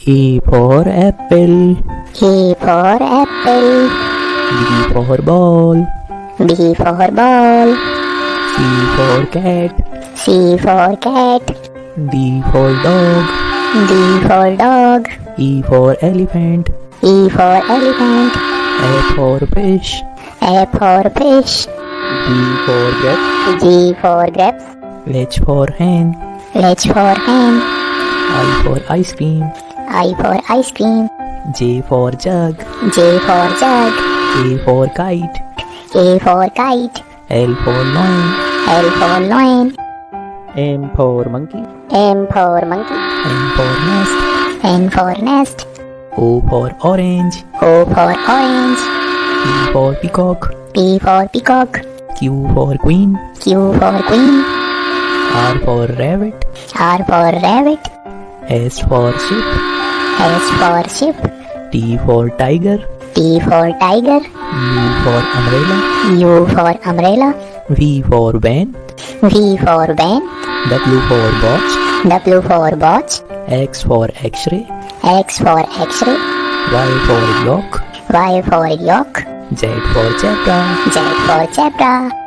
A for apple. A for apple. B for ball. B for ball. C for cat. C for cat. D for dog. D for dog. E for elephant. E for elephant. F for fish. F for fish. G for grapes. G for grapes. H for hen. H for hen. I for ice cream. I for ice cream. J for jug. J for jug. K for kite. K for kite. L for lion. L for lion. M for monkey. M for monkey. N for nest. N for nest. O for orange. O for orange. P for peacock. P for peacock. Q for queen. Q for queen. R for rabbit. R for rabbit. S for sheep. S for sheep. T for tiger. T for tiger. U for umbrella. U for umbrella. V for van. V for van. W for watch. W for watch. X for x-ray. X for x-ray. Y for yak. Y for yak. Z for zebra. Z for zebra.